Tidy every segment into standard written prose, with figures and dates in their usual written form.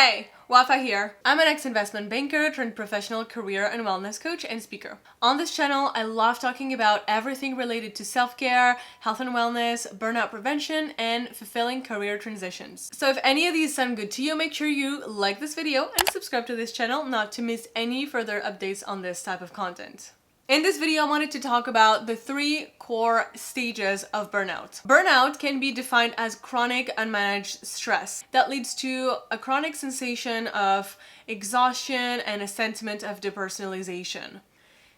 Hey, Wafa here. I'm an ex-investment banker turned professional career and wellness coach and speaker. On this channel, I love talking about everything related to self-care, health and wellness, burnout prevention, and fulfilling career transitions. So if any of these sound good to you, make sure you like this video and subscribe to this channel not to miss any further updates on this type of content. In this video, I wanted to talk about the 3 core stages of burnout. Burnout can be defined as chronic unmanaged stress that leads to a chronic sensation of exhaustion and a sentiment of depersonalization.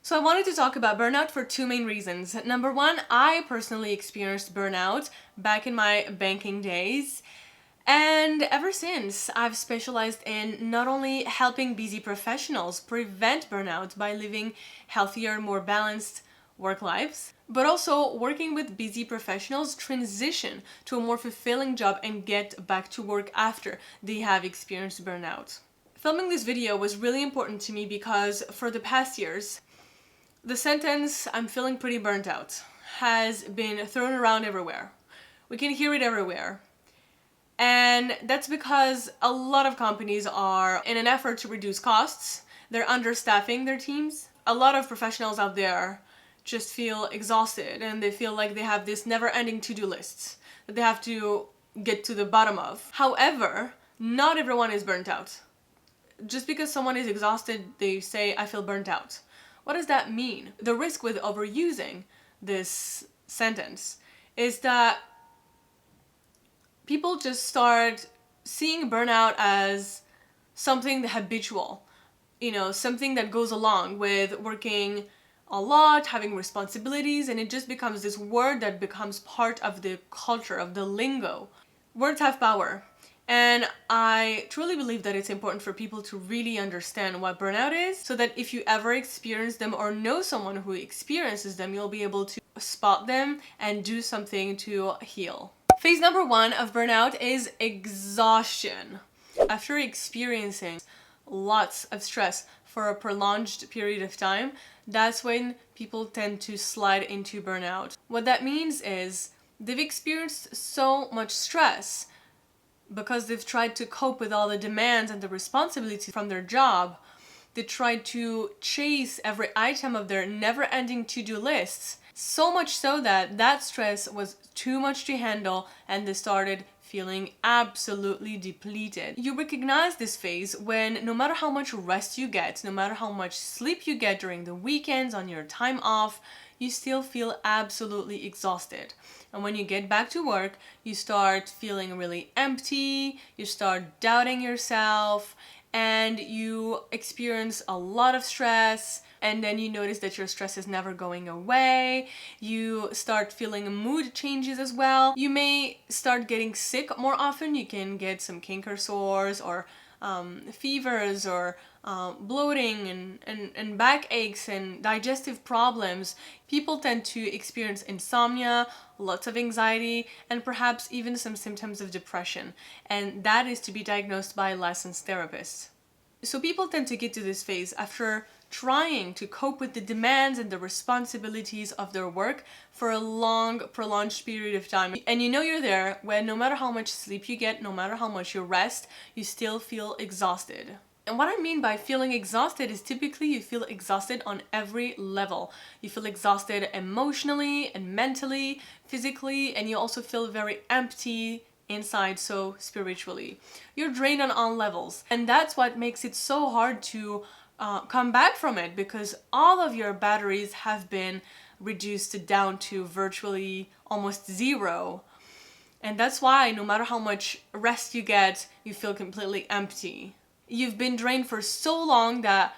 So I wanted to talk about burnout for 2 main reasons. Number 1, I personally experienced burnout back in my banking days. And ever since, I've specialized in not only helping busy professionals prevent burnout by living healthier, more balanced work lives, but also working with busy professionals transition to a more fulfilling job and get back to work after they have experienced burnout. Filming this video was really important to me because for the past years, the sentence, "I'm feeling pretty burnt out," has been thrown around everywhere. We can hear it everywhere. And that's because a lot of companies are, in an effort to reduce costs, they're understaffing their teams. A lot of professionals out there just feel exhausted and they feel like they have this never-ending to-do list that they have to get to the bottom of. However, not everyone is burnt out. Just because someone is exhausted, they say, "I feel burnt out." What does that mean? The risk with overusing this sentence is that people just start seeing burnout as something habitual, something that goes along with working a lot, having responsibilities, and it just becomes this word that becomes part of the culture, of the lingo. Words have power, and I truly believe that it's important for people to really understand what burnout is, so that if you ever experience them or know someone who experiences them, you'll be able to spot them and do something to heal. Phase number 1 of burnout is exhaustion. After experiencing lots of stress for a prolonged period of time, that's when people tend to slide into burnout. What that means is they've experienced so much stress because they've tried to cope with all the demands and the responsibilities from their job. They tried to chase every item of their never-ending to-do lists, so much so that that stress was too much to handle and they started feeling absolutely depleted. You recognize this phase when no matter how much rest you get, no matter how much sleep you get during the weekends, on your time off, you still feel absolutely exhausted. And when you get back to work, you start feeling really empty, you start doubting yourself, and you experience a lot of stress, and then you notice that your stress is never going away. You start feeling mood changes as well. You may start getting sick more often. You can get some canker sores or fevers or bloating and backaches and digestive problems. People tend to experience insomnia, lots of anxiety, and perhaps even some symptoms of depression. And that is to be diagnosed by a licensed therapist. So people tend to get to this phase after trying to cope with the demands and the responsibilities of their work for a long, prolonged period of time. And you're there when no matter how much sleep you get, no matter how much you rest, you still feel exhausted. And what I mean by feeling exhausted is typically you feel exhausted on every level. You feel exhausted emotionally and mentally, physically, and you also feel very empty inside, so spiritually. You're drained on all levels. And that's what makes it so hard to come back from it, because all of your batteries have been reduced down to virtually almost zero. And that's why no matter how much rest you get, you feel completely empty. You've been drained for so long that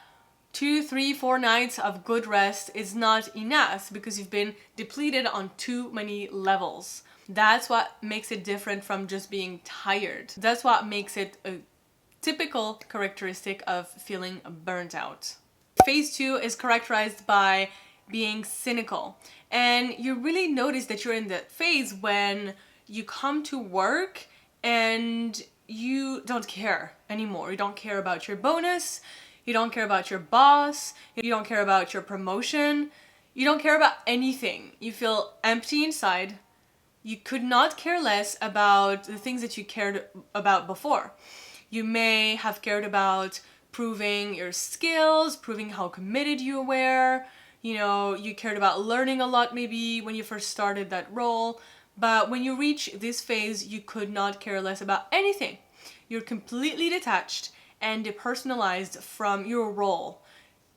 2, 3, 4 nights of good rest is not enough because you've been depleted on too many levels. That's what makes it different from just being tired. That's what makes it a typical characteristic of feeling burnt out. Phase 2 is characterized by being cynical. And you really notice that you're in that phase when you come to work and you don't care anymore. You don't care about your bonus. You don't care about your boss. You don't care about your promotion. You don't care about anything. You feel empty inside. You could not care less about the things that you cared about before. You may have cared about proving your skills, proving how committed you were. You know, you cared about learning a lot maybe when you first started that role. But when you reach this phase, you could not care less about anything. You're completely detached and depersonalized from your role.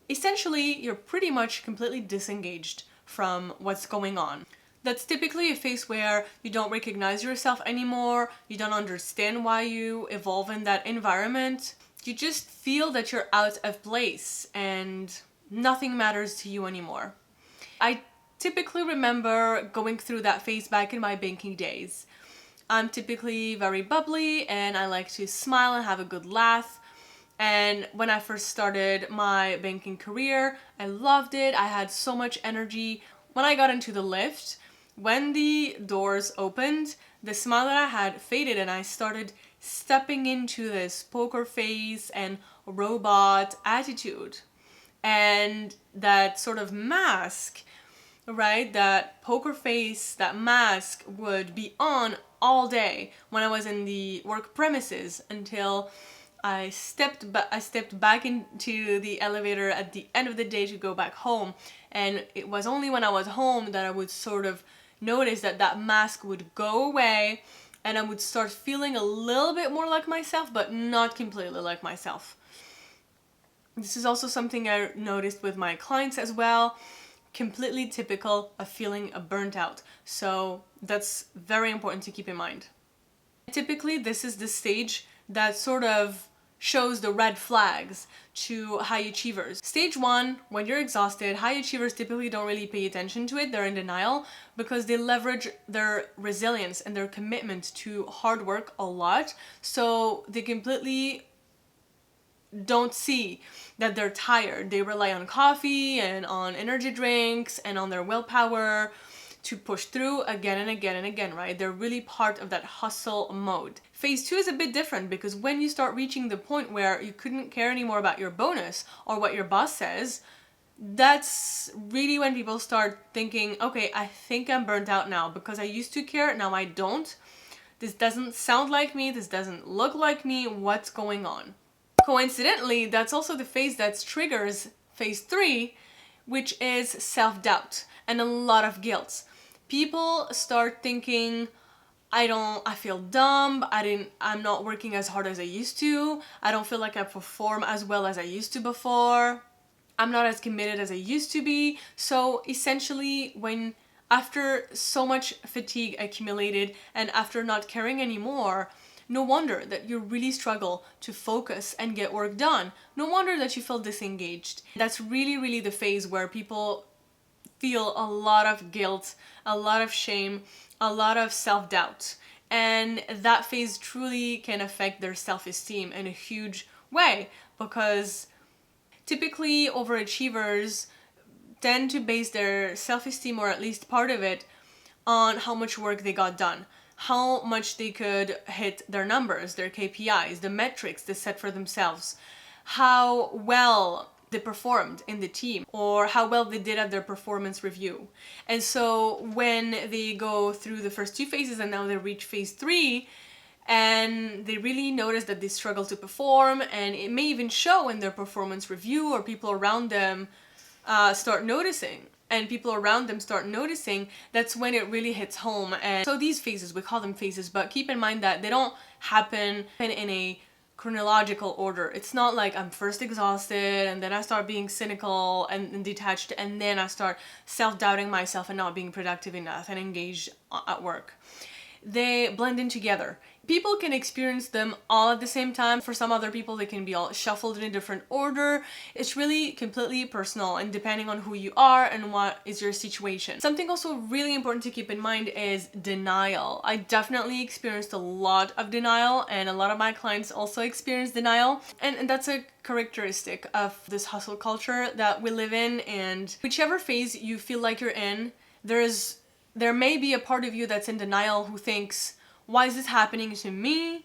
Essentially, you're pretty much completely disengaged from what's going on. That's typically a phase where you don't recognize yourself anymore, you don't understand why you evolve in that environment. You just feel that you're out of place and nothing matters to you anymore. I typically remember going through that phase back in my banking days. I'm typically very bubbly and I like to smile and have a good laugh. And when I first started my banking career, I loved it. I had so much energy. When I got into the lift, when the doors opened, the smile that I had faded and I started stepping into this poker face and robot attitude. And that sort of mask, right, that poker face, that mask would be on all day when I was in the work premises until I stepped back into the elevator at the end of the day to go back home. And it was only when I was home that I would sort of notice that that mask would go away and I would start feeling a little bit more like myself, but not completely like myself. This is also something I noticed with my clients as well. Completely typical of feeling burnt out. So that's very important to keep in mind. Typically, this is the stage that sort of shows the red flags to high achievers. Stage 1, when you're exhausted, high achievers typically don't really pay attention to it. They're in denial because they leverage their resilience and their commitment to hard work a lot. So they completely don't see that they're tired. They rely on coffee and on energy drinks and on their willpower to push through again and again and again, right? They're really part of that hustle mode. Phase 2 is a bit different because when you start reaching the point where you couldn't care anymore about your bonus or what your boss says, that's really when people start thinking, okay, I think I'm burnt out now because I used to care, now I don't. This doesn't sound like me, this doesn't look like me, what's going on? Coincidentally, that's also the phase that triggers phase 3, which is self-doubt and a lot of guilt. People start thinking, I feel dumb, I'm not working as hard as I used to, I don't feel like I perform as well as I used to before, I'm not as committed as I used to be. So essentially, when after so much fatigue accumulated and after not caring anymore, no wonder that you really struggle to focus and get work done. No wonder that you feel disengaged. That's really the phase where people feel a lot of guilt, a lot of shame, a lot of self-doubt. And that phase truly can affect their self-esteem in a huge way because typically overachievers tend to base their self-esteem, or at least part of it, on how much work they got done, how much they could hit their numbers, their KPIs, the metrics they set for themselves, how well they performed in the team, or how well they did at their performance review. And so when they go through the first 2 phases and now they reach phase 3, and they really notice that they struggle to perform, and it may even show in their performance review, or people around them start noticing, and people around them start noticing, that's when it really hits home. And so these phases, we call them phases, but keep in mind that they don't happen in a chronological order. It's not like I'm first exhausted and then I start being cynical and detached, and then I start self-doubting myself and not being productive enough and engaged at work. They blend in together. People can experience them all at the same time. For some other people, they can be all shuffled in a different order. It's really completely personal and depending on who you are and what is your situation. Something also really important to keep in mind is denial. I definitely experienced a lot of denial, and a lot of my clients also experience denial. And that's a characteristic of this hustle culture that we live in, and whichever phase you feel like you're in, there may be a part of you that's in denial who thinks, why is this happening to me?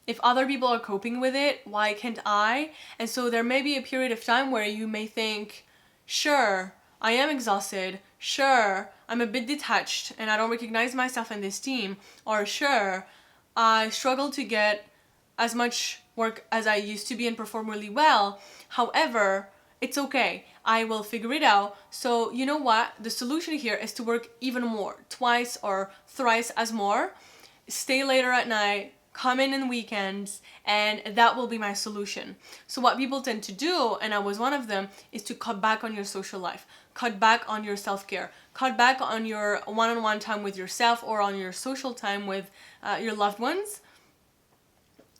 If other people are coping with it, why can't I? And so there may be a period of time where you may think, sure, I am exhausted, sure, I'm a bit detached and I don't recognize myself in this team, or sure, I struggle to get as much work as I used to be and perform really well. However, it's okay. I will figure it out. So you know what? The solution here is to work even more, twice or thrice as more, stay later at night, come in weekends, and that will be my solution. So what people tend to do, and I was one of them, is to cut back on your social life, cut back on your self-care, cut back on your one-on-one time with yourself or on your social time with your loved ones,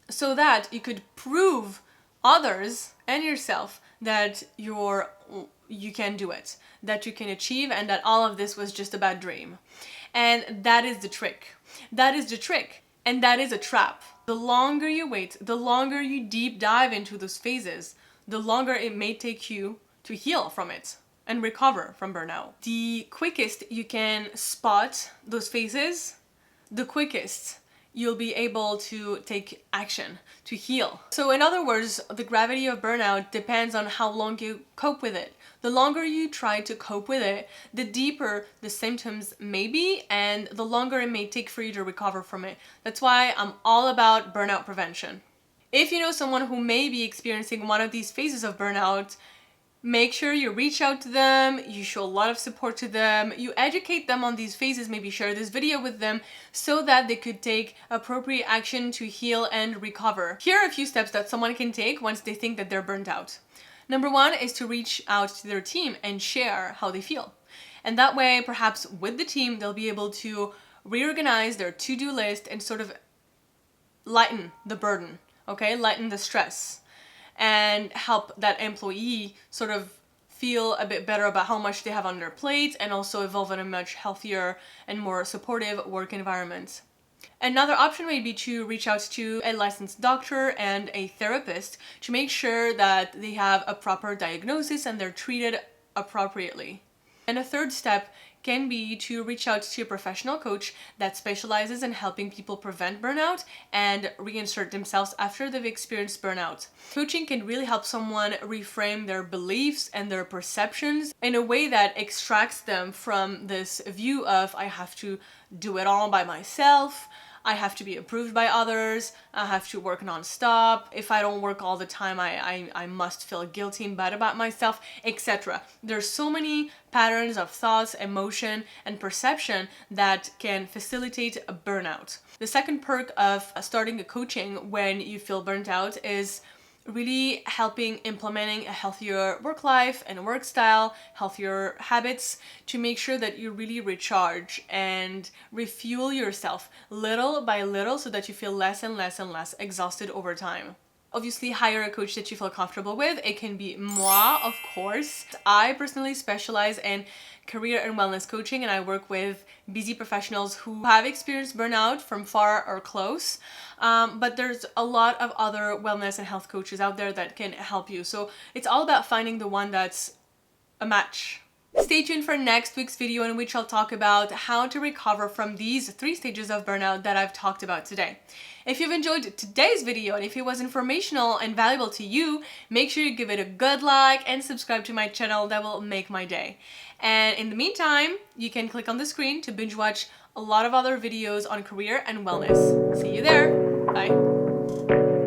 so that you could prove others and yourself that you can do it, that you can achieve, and that all of this was just a bad dream. And that is the trick. That is the trick. And that is a trap. The longer you wait, the longer you deep dive into those phases, the longer it may take you to heal from it and recover from burnout. The quickest you can spot those phases, the quickest you'll be able to take action to heal. So in other words, the gravity of burnout depends on how long you cope with it. The longer you try to cope with it, the deeper the symptoms may be and the longer it may take for you to recover from it. That's why I'm all about burnout prevention. If you know someone who may be experiencing one of these phases of burnout, make sure you reach out to them, you show a lot of support to them, you educate them on these phases, maybe share this video with them so that they could take appropriate action to heal and recover. Here are a few steps that someone can take once they think that they're burnt out. Number one is to reach out to their team and share how they feel. And that way, perhaps with the team, they'll be able to reorganize their to-do list and sort of lighten the burden, okay? Lighten the stress, and help that employee sort of feel a bit better about how much they have on their plate and also evolve in a much healthier and more supportive work environment. Another option may be to reach out to a licensed doctor and a therapist to make sure that they have a proper diagnosis and they're treated appropriately. And a third step can be to reach out to a professional coach that specializes in helping people prevent burnout and reinsert themselves after they've experienced burnout. Coaching can really help someone reframe their beliefs and their perceptions in a way that extracts them from this view of I have to do it all by myself, I have to be approved by others, I have to work non-stop, if I don't work all the time I must feel guilty and bad about myself, etc. There's so many patterns of thoughts, emotion, and perception that can facilitate a burnout. The second perk of starting a coaching when you feel burnt out is really helping implementing a healthier work life and work style, healthier habits to make sure that you really recharge and refuel yourself little by little so that you feel less and less and less exhausted over time. Obviously, hire a coach that you feel comfortable with. It can be moi, of course. I personally specialize in career and wellness coaching, and I work with busy professionals who have experienced burnout from far or close. But there's a lot of other wellness and health coaches out there that can help you. So it's all about finding the one that's a match. Stay tuned for next week's video in which I'll talk about how to recover from these 3 stages of burnout that I've talked about today. If you've enjoyed today's video and if it was informational and valuable to you, make sure you give it a good like and subscribe to my channel. That will make my day. And in the meantime, you can click on the screen to binge watch a lot of other videos on career and wellness. See you there. Bye.